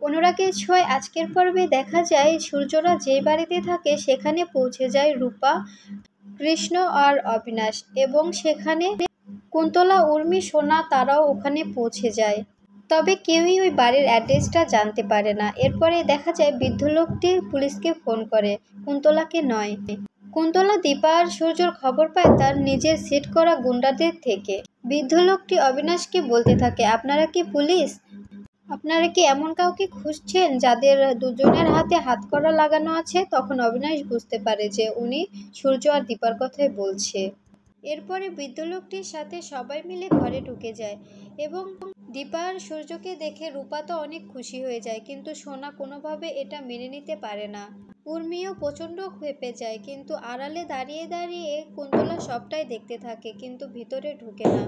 অনুরাগের ছোঁয়ায় আজকের পর্বে দেখা যায় সূর্যরা যে বাড়িতে থাকে সেখানে পৌঁছে যায় রূপা, কৃষ্ণ আর অবিনাশ, এবং সেখানে কুন্তলা, উর্মি, সোনা তারাও ওখানে পৌঁছে যায়। তবে কেউই ওই বাড়ির অ্যাড্রেসটা জানতে পারে না। এরপরে দেখা যায় বৃদ্ধ লোকটি পুলিশকে ফোন করে, কুন্তলাকে নয়। কুন্তলা দীপা আর সূর্যর খবর পায় তার নিজের সেট করা গুন্ডাদের থেকে। বৃদ্ধ লোকটি অবিনাশকে বলতে থাকে, আপনারা কি পুলিশ? আপনারা কি এমন কাউকে খুঁজছেন যাদের দুজনের হাতে হাতকড়া লাগানো আছে? তখন অবিনাশ বুঝতে পারে যে উনি সূর্য আর দীপার কথাই বলছে। এরপরে বৃদ্ধ লোকটির সাথে সবাই মিলে ঘরে ঢুকে যায় এবং দীপা আর সূর্যকে দেখে রূপা তো অনেক খুশি হয়ে যায়, কিন্তু সোনা কোনোভাবে এটা মেনে নিতে পারে না। উর্মিও প্রচণ্ড ক্ষেপে যায়, কিন্তু আড়ালে দাঁড়িয়ে দাঁড়িয়ে কুন্তলা সবটাই দেখতে থাকে, কিন্তু ভিতরে ঢুকে না।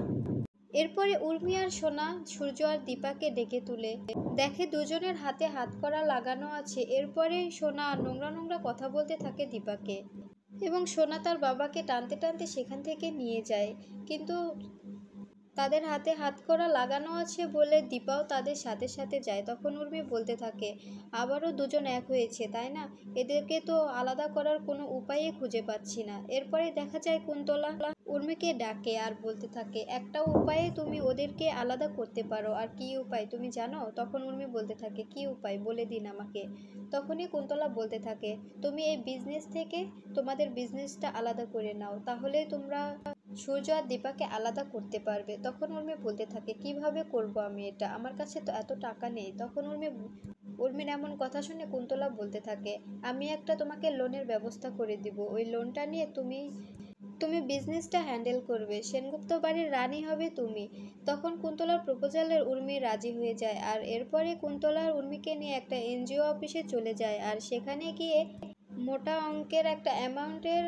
এরপরে উর্মি আর সোনা সূর্য আর দীপাকে ডেকে তুলে দেখে দুজনের হাতে হাতকড়া লাগানো আছে। এরপরে সোনা নোংরা নোংরা কথা বলতে থাকে দীপাকে, এবং সোনা তার বাবাকে টানতে টানতে সেখান থেকে নিয়ে যায়। কিন্তু তাদের হাতে হাতকড়া লাগানো আছে বলে দীপাও তাদের সাথে সাথে যায়। তখন উর্মি বলতে থাকে, আবারও দুজন এক হয়েছে তাই না? এদেরকে তো আলাদা করার কোনো উপায়ই খুঁজে পাচ্ছি না। এরপরে দেখা যায় কুন্তলা উর্মিকে ডাকে আর বলতে থাকে, একটা উপায়ে তুমি ওদেরকে আলাদা করতে পারো। আর কি উপায় তুমি জানো? তখন উর্মি বলতে থাকে, কি উপায় বলে দিন আমাকে। তখনই কুন্তলা বলতে থাকে, তুমি এই বিজনেস থেকে তোমাদের বিজনেসটা আলাদা করে নাও, তাহলে তোমরা সূর্য আর দীপাকে আলাদা করতে পারবে। তখন উর্মি বলতে থাকে, কিভাবে করব আমি এটা? আমার কাছে তো এত টাকা নেই। তখন উর্মির এমন কথা শুনে কুন্তলা বলতে থাকে, আমি একটা তোমাকে লোনের ব্যবস্থা করে দিব। ওই লোনটা নিয়ে তুমি বিজনেসটা হ্যান্ডেল করবে। সেনগুপ্ত বাড়ির রানী হবে তুমি। তখন কুন্তলার প্রপোজালের উর্মি রাজি হয়ে যায়, আর এরপরে কুন্তলার উর্মিকে নিয়ে একটা এনজিও অফিসে চলে যায়, আর সেখানে গিয়ে মোটা অঙ্কের একটা অ্যামাউন্টের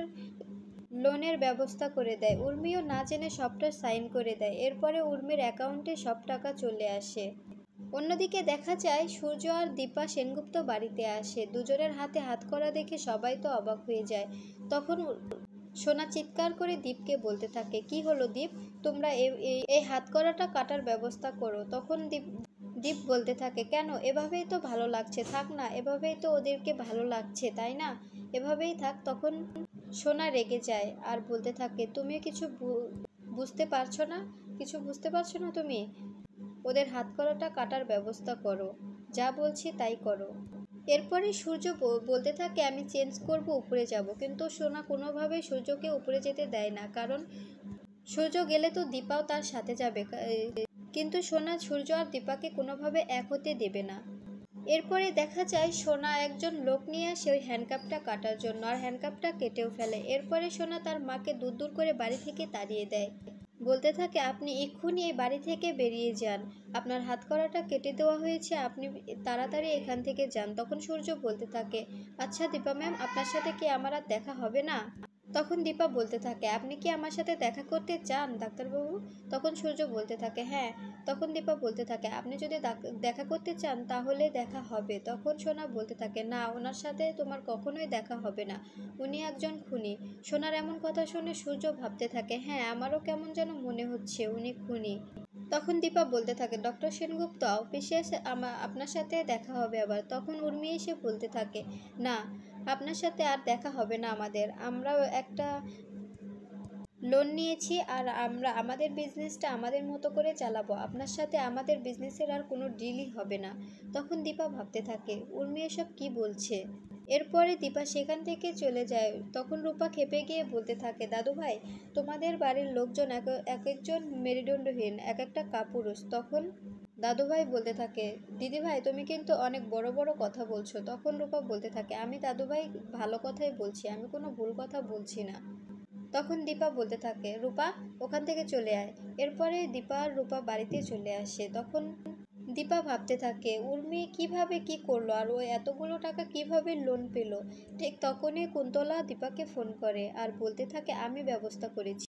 লোনের ব্যবস্থা করে দেয়। উর্মিও না জেনে সবটা সাইন করে দেয়। এরপরে উর্মির অ্যাকাউন্টে সব টাকা চলে আসে। অন্যদিকে দেখা যায় সূর্য আর দীপা সেনগুপ্ত বাড়িতে আসে। দুজনের হাতে হাতকড়া দেখে সবাই তো অবাক হয়ে যায়। তখন সোনা চিৎকার করে দীপকে বলতে থাকে, কি হলো দীপ, তোমরা এই হাতকড়াটা কাটার ব্যবস্থা করো। তখন দীপ বলতে থাকে, কেন? এভাবেই তো ভালো লাগছে, থাক না, এভাবেই তো ওদেরকে ভালো লাগছে তাই না, এভাবেই থাক। তখন সোনা রেগে যায় আর বলতে থাকে, তুমি কিছু বুঝতে পারছো না? কিছু বুঝতে পারছো না তুমি? ওদের হাতকড়াটা কাটার ব্যবস্থা করো, যা বলছি তাই করো। এরপরে সূর্য বলতে থাকে, আমি চেঞ্জ করব, উপরে যাব। কিন্তু সোনা কোনোভাবেই সূর্যকে উপরে যেতে দেয় না, কারণ সূর্য গেলে তো দীপাও তার সাথে যাবে। কিন্তু সোনা সূর্য আর দীপাকে কোনোভাবে এক হতে দেবে না। এরপরে দেখা যায় সোনা একজন লোক নিয়ে আসে ওই হ্যান্ডকাপটা কাটার জন্য, আর হ্যান্ডকাপটা কেটেও ফেলে। এরপরে সোনা তার মাকে দূর দূর করে বাড়ি থেকে তাড়িয়ে দেয়, বলতে থাকে, আপনি এক্ষুনি এই বাড়ি থেকে বেরিয়ে যান, আপনার হাতকড়াটা কেটে দেওয়া হয়েছে, আপনি তাড়াতাড়ি এখান থেকে যান। তখন সূর্য বলতে থাকে, আচ্ছা দীপা ম্যাম, আপনার সাথে কি আমার আর দেখা হবে না? তখন দীপা বলতে থাকে, আপনি কি আমার সাথে দেখা করতে চান ডাক্তারবাবু? তখন সূর্য বলতে থাকে, হ্যাঁ। তখন দীপা বলতে থাকে, আপনি যদি দেখা করতে চান তাহলে দেখা হবে। তখন সোনা বলতে থাকে, না, ওনার সাথে তোমার কখনোই দেখা হবে না, উনি একজন খুনি। সোনার এমন কথা শুনে সূর্য ভাবতে থাকে, হ্যাঁ, আমারও কেমন যেন মনে হচ্ছে উনি খুনি। তখন দীপা বলতে থাকে, ডক্টর সেনগুপ্ত অফিসে এসে আপনার সাথে দেখা হবে আবার। তখন উর্মি এসে বলতে থাকে, না, আপনার সাথে আর দেখা হবে না আমাদের। আমরাও একটা লোন নিয়েছি, আর আমরা আমাদের বিজনেসটা আমাদের মতো করে চালাবো। আপনার সাথে আমাদের বিজনেসের আর কোনো ডিলই হবে না। তখন দীপা ভাবতে থাকে, উর্মি এসব কি বলছে। এরপরে দীপা সেখান থেকে চলে যায়। তখন রূপা খেপে গিয়ে বলতে থাকে, দাদু ভাই, তোমাদের বাড়ির লোকজন এক একজন মেরুদণ্ডহীন, এক একটা কাপুরুষ। তখন দাদুভাই বলতে থাকে, দিদিভাই তুমি কিন্তু অনেক বড় বড় কথা বলছো। তখন রূপা বলতে থাকে, আমি দাদুভাই ভালো কথাই বলছি, আমি কোনো ভুল কথা বলছি না। তখন দীপা বলতে থাকে, রূপা ওখান থেকে চলে আয়। এরপরে দীপা আর রূপা বাড়িতে চলে আসে। তখন দীপা ভাবতে থাকে, উর্মি কিভাবে কি করলো, আর ও এতগুলো টাকা কিভাবে লোন পেল। ঠিক তখনই কুন্তলা দীপাকে ফোন করে আর বলতে থাকে, আমি ব্যবস্থা করেছি।